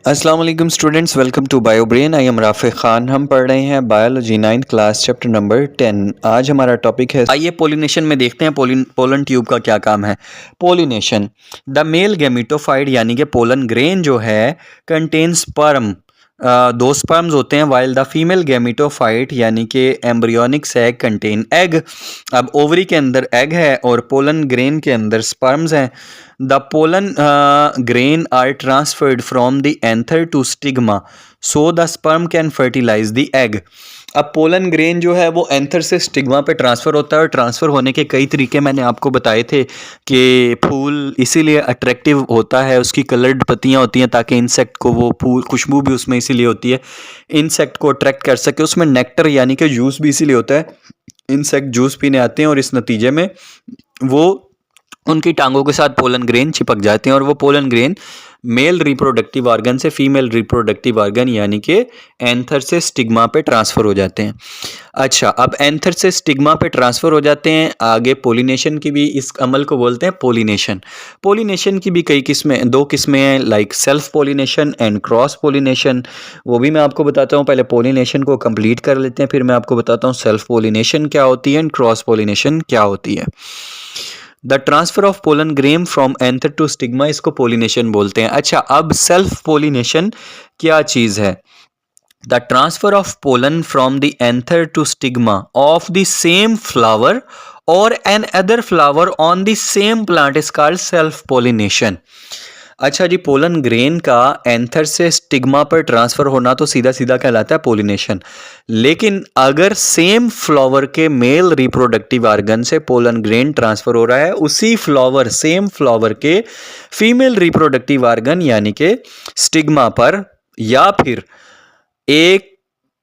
अस्सलाम वालेकुम students, welcome to bio brain. I am Rafe Khan. हम पढ़ रहे हैं biology 9th class chapter number 10। आज हमारा टॉपिक है, आइए पोलिनेशन में देखते हैं पोलन ट्यूब का क्या काम है। पोलिनेशन, द मेल गैमेटोफाइट यानी कि पोलन ग्रेन जो है कंटेन स्पर्म, दो स्पर्म्स होते हैं, वाइल द फीमेल गैमेटोफाइट यानी कि एम्ब्रियोनिक सैक कंटेन एग। अब ओवरी के अंदर एग है और पोलन ग्रेन के अंदर स्पर्म्स हैं। The pollen grain are transferred from the anther to stigma so the sperm can fertilise the egg. अब पोलन ग्रेन जो है वो एंथर से स्टिग्मा पे ट्रांसफ़र होता है और ट्रांसफ़र होने के कई तरीके मैंने आपको बताए थे कि फूल इसीलिए अट्रैक्टिव होता है, उसकी कलर्ड पत्तियां होती हैं ताकि इंसेक्ट को वो फूल, खुशबू भी उसमें इसीलिए होती है इंसेक्ट को अट्रैक्ट कर सके। उसमें नेक्टर यानी कि जूस भी इसीलिए होता है, इंसेक्ट जूस पीने आते हैं और इस नतीजे में वो उनकी टांगों के साथ पोलन ग्रेन चिपक जाते हैं और वो pollen grain male reproductive organ से फीमेल रिप्रोडक्टिव ऑर्गन यानी कि एंथर से स्टिग्मा पे ट्रांसफ़र हो जाते हैं। अच्छा, अब एंथर से स्टिग्मा पे ट्रांसफ़र हो जाते हैं, आगे पोलिनेशन की भी इस अमल को बोलते हैं पोलिनेशन। पोलिनेशन की भी कई किस्में, दो किस्में हैं, like self pollination and cross pollination. वो भी मैं आपको बताता हूँ। पहले पोलिनेशन को कंप्लीट कर लेते हैं, फिर मैं आपको बताता हूँ सेल्फ पोलिनेशन क्या होती है एंड क्रॉस पोलिनेशन क्या होती है। The transfer of pollen grain from anther to stigma, इसको पोलिनेशन बोलते हैं। अच्छा, अब सेल्फ पोलिनेशन क्या चीज़ है? The transfer of pollen from the anther to stigma of the same flower और an other flower on the same plant is called self pollination. अच्छा जी, पोलन ग्रेन का एंथर से स्टिग्मा पर ट्रांसफ़र होना तो सीधा सीधा कहलाता है पोलिनेशन। लेकिन अगर सेम फ्लावर के मेल रिप्रोडक्टिव ऑर्गन से पोलन ग्रेन ट्रांसफ़र हो रहा है, उसी फ्लावर, सेम फ्लावर के फीमेल रिप्रोडक्टिव ऑर्गन यानी कि स्टिग्मा पर, या फिर एक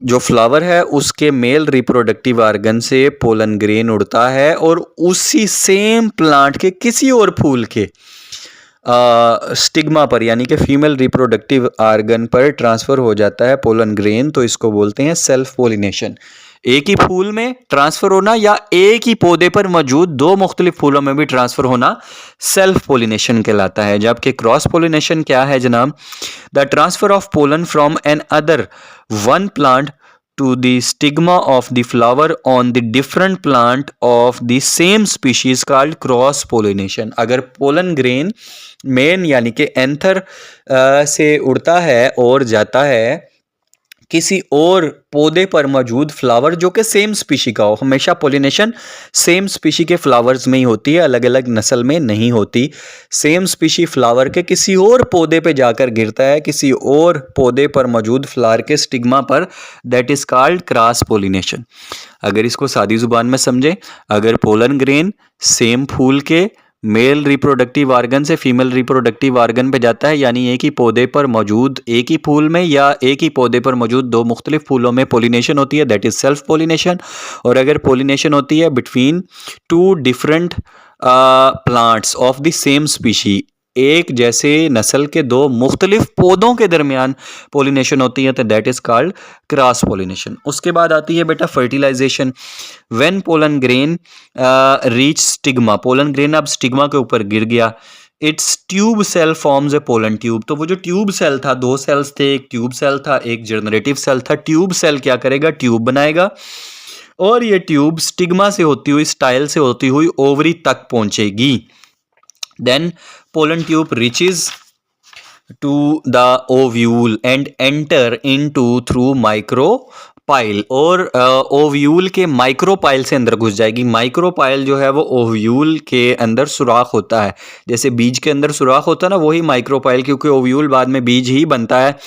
जो फ्लावर है उसके मेल रिप्रोडक्टिव ऑर्गन से पोलन ग्रेन उड़ता है और उसी सेम प्लांट के किसी और फूल के स्टिग्मा पर यानी कि फीमेल रिप्रोडक्टिव ऑर्गन पर ट्रांसफ़र हो जाता है पोलन ग्रेन, तो इसको बोलते हैं सेल्फ पोलिनेशन। एक ही फूल में ट्रांसफ़र होना या एक ही पौधे पर मौजूद दो मुख्तलिफ फूलों में भी ट्रांसफ़र होना सेल्फ पोलिनेशन कहलाता है। जबकि क्रॉस पोलिनेशन क्या है जनाब? The transfer of pollen from an other one plant to the stigma of the flower on the different plant of the same species called cross pollination। अगर pollen grain main यानी कि anther से उड़ता है और जाता है किसी और पौधे पर मौजूद फ्लावर जो कि सेम स्पीशी का हो, हमेशा पोलिनेशन सेम स्पीशी के फ्लावर्स में ही होती है, अलग अलग नस्ल में नहीं होती। सेम स्पीशी फ्लावर के किसी और पौधे पे जाकर गिरता है, किसी और पौधे पर मौजूद फ्लावर के स्टिग्मा पर, that is called cross pollination. अगर इसको सादी जुबान में समझें, अगर पोलन ग्रेन सेम फूल के मेल रिप्रोडक्टिव ऑर्गन से फीमेल रिप्रोडक्टिव ऑर्गन पे जाता है, यानी एक ही पौधे पर मौजूद, एक ही फूल में या एक ही पौधे पर मौजूद दो मुख्तलिफ फूलों में पोलिनेशन होती है, दैट इज सेल्फ पोलिनेशन। और अगर पोलिनेशन होती है between two different plants of the same species, एक जैसे नस्ल के दो मुख्तलिफ पौधों के दरमियान पोलिनेशन होती है, तो that is called cross pollination. उसके बाद आती है बेटा fertilisation. When pollen grain reach stigma, pollen grain अब स्टिग्मा के ऊपर गिर गया, its tube cell forms a pollen tube. तो वो जो ट्यूब सेल था, दो सेल्स थे, एक ट्यूब सेल था, एक जनरेटिव सेल था। ट्यूब सेल क्या करेगा? ट्यूब बनाएगा और ये ट्यूब स्टिग्मा से होती हुई, स्टाइल से होती हुई ओवरी तक पहुंचेगी। Then pollen tube reaches to the ovule and enter into through micropyle, और ओव्यूल के माइक्रोपाइल से अंदर घुस जाएगी। माइक्रोपाइल जो है वो ओव्यूल के अंदर सुराख होता है, जैसे बीज के अंदर सुराख होता है ना, वही माइक्रोपाइल, क्योंकि ओव्यूल बाद में बीज ही बनता है,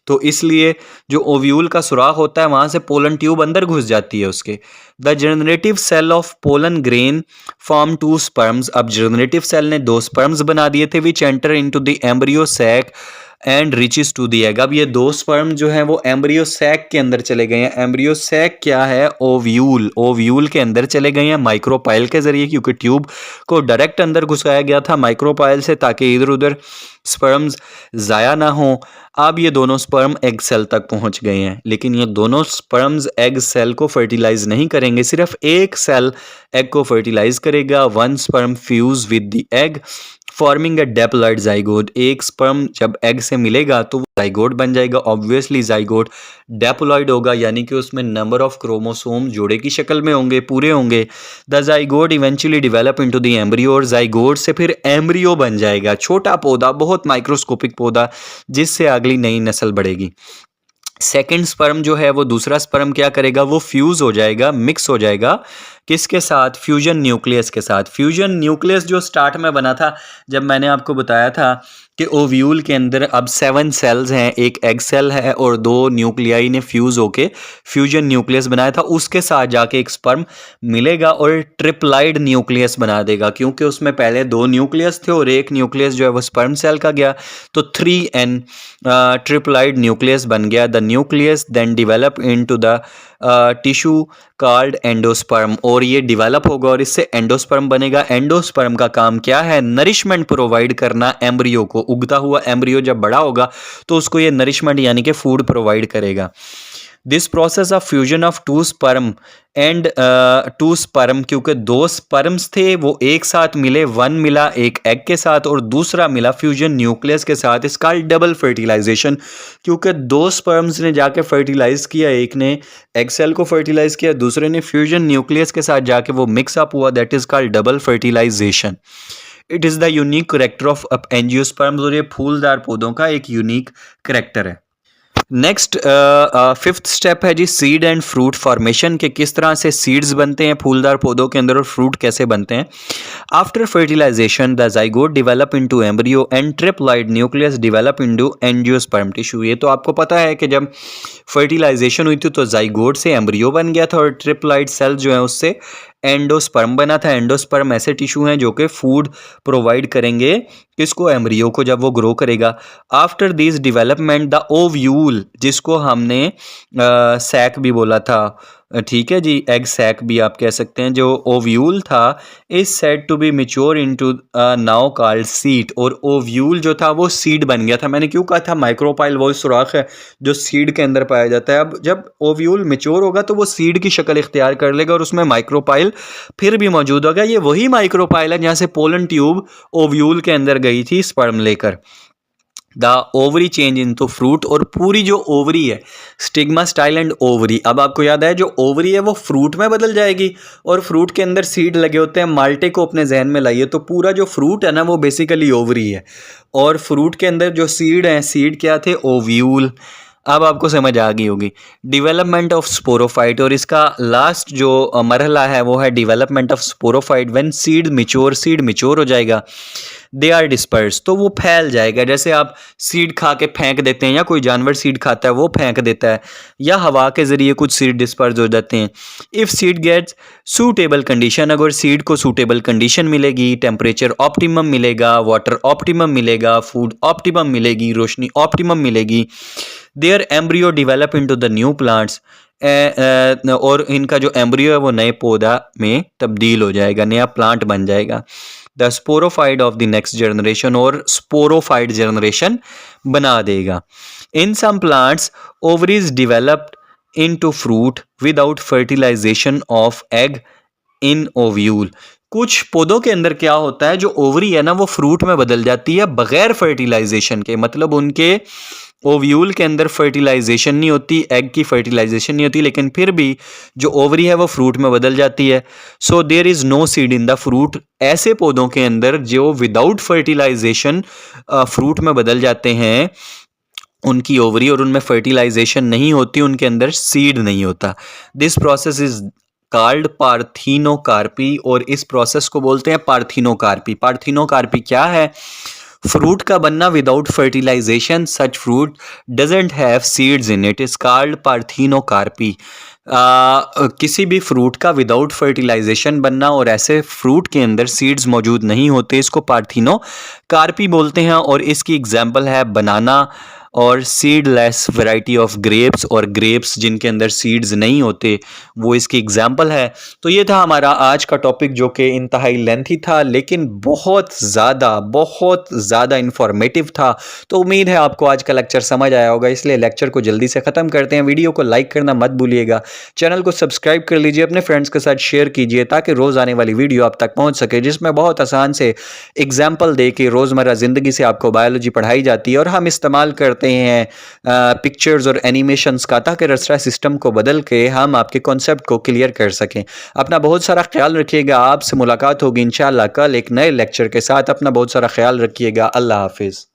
तो इसलिए जो ओव्यूल का सुराख होता है वहां से पोलन ट्यूब अंदर घुस जाती है उसके। The generative cell of pollen grain form two sperms. अब जनरेटिव सेल ने दो स्पर्म्स बना दिए थे, which enter into the embryo sac and reaches to the egg. अब ये दो स्पर्म जो हैं वो एम्ब्रियो सैक के अंदर चले गए हैं। एम्ब्रियो सैक क्या है? ओव्यूल। ओव्यूल के अंदर चले गए हैं माइक्रोपाइल के जरिए, क्योंकि ट्यूब को डायरेक्ट अंदर घुसाया गया था माइक्रोपाइल से ताकि इधर उधर स्पर्म्स ज़ाया ना हो। अब ये दोनों स्पर्म एग सेल तक पहुंच गए हैं, लेकिन ये दोनों स्पर्म्स एग सेल को फर्टिलाइज नहीं करेंगे, सिर्फ एक सेल एग को फर्टिलाइज करेगा। One sperm fuse with the egg forming a diploid zygote. एक स्पर्म जब एग से मिलेगा तो वो जाइगोट बन जाएगा। ऑब्वियसली जाइगोट डेप्लॉइड होगा, यानी कि उसमें नंबर ऑफ क्रोमोसोम जोड़े की शक्ल में होंगे, पूरे होंगे। The zygote eventually develop into the embryo, और जाइगोट से फिर एम्ब्रियो बन जाएगा, छोटा पौधा, बहुत माइक्रोस्कोपिक पौधा, जिससे अगली नई नस्ल बढ़ेगी। सेकेंड स्पर्म जो है वो दूसरा स्पर्म क्या करेगा, वो फ्यूज हो जाएगा, मिक्स हो जाएगा, किसके साथ, फ्यूजन न्यूक्लियस के साथ। फ्यूजन न्यूक्लियस जो स्टार्ट में बना था, जब मैंने आपको बताया था कि ओव्यूल के अंदर अब 7 सेल्स हैं, एक एग सेल है और 2 न्यूक्लियाई ने फ्यूज होके फ्यूजन न्यूक्लियस बनाया था, उसके साथ जाके एक स्पर्म मिलेगा और ट्रिप्लाइड न्यूक्लियस बना देगा, क्योंकि उसमें पहले 2 न्यूक्लियस थे और एक न्यूक्लियस जो है वो स्पर्म सेल का गया, तो 3N ट्रिप्लाइड न्यूक्लियस बन गया। The nucleus then develop into the tissue called endosperm, और ये डिवेलप होगा और इससे एंडोस्पर्म बनेगा। एंडोस्पर्म का काम क्या है, नरिशमेंट प्रोवाइड करना एम्ब्रियो को। उगता हुआ एम्ब्रियो जब बड़ा होगा तो उसको ये नरिशमेंट यानी कि फूड प्रोवाइड करेगा। This process of fusion of two sperm and two sperm, क्योंकि 2 स्पर्म्स थे वो एक साथ मिले, 1 मिला एक एग के साथ और दूसरा मिला फ्यूजन न्यूक्लियस के साथ। इसका डबल फर्टिलाइजेशन, क्योंकि 2 स्पर्म्स ने जाके फर्टिलाइज किया, एक ने एग सेल को फर्टिलाइज किया, दूसरे ने फ्यूजन न्यूक्लियस के साथ जाके वो मिक्सअप हुआ, that is called double fertilisation. It is the unique character of angiosperms, और ये फूलदार पौधों का एक यूनिक करेक्टर है। नेक्स्ट 5th स्टेप है जी सीड एंड फ्रूट फॉर्मेशन, के किस तरह से सीड्स बनते हैं फूलदार पौधों के अंदर और फ्रूट कैसे बनते हैं। After fertilisation the zygote develop into embryo and triploid nucleus develop into angiosperm tissue. ये तो आपको पता है कि जब फर्टिलाइजेशन हुई थी तो जाइगोट से एम्ब्रियो बन गया था और ट्रिप्लॉइड सेल जो है उससे एंडोस्पर्म बना था। एंडोस्पर्म ऐसे टिश्यू हैं जो कि फूड प्रोवाइड करेंगे किसको, एम्ब्रियो को, जब वो ग्रो करेगा। After this development the ovule, जिसको हमने सैक भी बोला था, ठीक है जी, एग सैक भी आप कह सकते हैं, जो ओव्यूल था is said to be mature into now called seed, और ओव्यूल जो था वो सीड बन गया था। मैंने क्यों कहा था माइक्रोपाइल वो सुराख है जो सीड के अंदर पाया जाता है। अब जब ओव्यूल मेच्योर होगा तो वो सीड की शक्ल इख्तियार कर लेगा और उसमें माइक्रोपाइल फिर भी मौजूद होगा। ये वही माइक्रोपाइल है जहाँ से पोलन ट्यूब ओव्यूल के अंदर गई थी स्पर्म लेकर। The ovary change into fruit, और पूरी जो ओवरी है, स्टिग्मा स्टाइल एंड ओवरी, अब आपको याद है जो ओवरी है वो फ्रूट में बदल जाएगी और फ्रूट के अंदर सीड लगे होते हैं। माल्टे को अपने जहन में लाइए, तो पूरा जो फ्रूट है ना वो बेसिकली ओवरी है, और फ्रूट के अंदर जो सीड हैं, सीड क्या थे, ओव्यूल। अब आपको समझ आ गई होगी। डेवलपमेंट ऑफ स्पोरोफाइट, और इसका लास्ट जो मरहला है वो है development of sporophyte. When seed mature हो जाएगा, दे आर डिस्पर्स, तो वो फैल जाएगा। जैसे आप सीड खा के फेंक देते हैं, या कोई जानवर सीड खाता है वो फेंक देता है, या हवा के ज़रिए कुछ सीड डिस्पर्स हो जाते हैं। If seed gets suitable condition, अगर सीड को सूटेबल कंडीशन मिलेगी, टेम्परेचर ऑप्टिमम मिलेगा, वाटर ऑप्टिमम मिलेगा, फूड ऑप्टिमम मिलेगी, रोशनी ऑप्टिमम मिलेगी, there embryo develop into the new plants, और इनका जो एम्ब्रियो है वो नए पौधा में तब्दील हो जाएगा, नया प्लांट बन जाएगा। The sporophyte of the next generation, और स्पोरोफाइड जनरेशन बना देगा। In some plants ovaries developed into fruit without fertilisation of egg in ovule. कुछ पौधों के अंदर क्या होता है, जो ओवरी है ना वो फ्रूट में बदल जाती है बगैर फर्टिलाइजेशन के, मतलब उनके ओव्यूल के अंदर फर्टिलाइजेशन नहीं होती, एग की फर्टिलाइजेशन नहीं होती, लेकिन फिर भी जो ओवरी है वो फ्रूट में बदल जाती है। So there is no seed in the fruit. ऐसे पौधों के अंदर जो विदाउट फर्टिलाइजेशन फ्रूट में बदल जाते हैं, उनकी ओवरी और उनमें फर्टिलाइजेशन नहीं होती, उनके अंदर सीड नहीं होता। This process is called parthenocarpy, और इस प्रोसेस को बोलते हैं पार्थिनोकार्पी। पार्थिनोकार्पी क्या है, फ्रूट का बनना without fertilisation, such fruit doesn't have seeds in it, is called parthenocarpy. किसी भी फ्रूट का विदाउट फर्टिलाइजेशन बनना और ऐसे फ्रूट के अंदर सीड्स मौजूद नहीं होते, इसको पार्थिनोकार्पी बोलते हैं। और इसकी एग्जाम्पल है बनाना और सीडलेस वैरायटी ऑफ ग्रेप्स, और ग्रेप्स जिनके अंदर सीड्स नहीं होते वो इसकी एग्जाम्पल है। तो ये था हमारा आज का टॉपिक जो कि इंतहाई लेंथी था लेकिन बहुत ज़्यादा इंफॉर्मेटिव था। तो उम्मीद है आपको आज का लेक्चर समझ आया होगा, इसलिए लेक्चर को जल्दी से ख़त्म करते हैं। वीडियो को लाइक करना मत भूलिएगा, चैनल को सब्सक्राइब कर लीजिए, अपने फ्रेंड्स के साथ शेयर कीजिए ताकि रोज़ आने वाली वीडियो आप तक पहुंच सके, जिसमें बहुत आसान से एग्जाम्पल दे के रोज़मर्रा ज़िंदगी से आपको बायोलॉजी पढ़ाई जाती है और हम इस्तेमाल करते हैं पिक्चर्स और एनिमेशंस का, ताकि रसरा सिस्टम को बदल के हम आपके कॉन्सेप्ट को क्लियर कर सकें। अपना बहुत सारा ख्याल रखिएगा, आपसे मुलाकात होगी इंशाल्लाह कल एक नए लेक्चर के साथ। अपना बहुत सारा ख्याल रखिएगा। अल्लाह हाफिज़।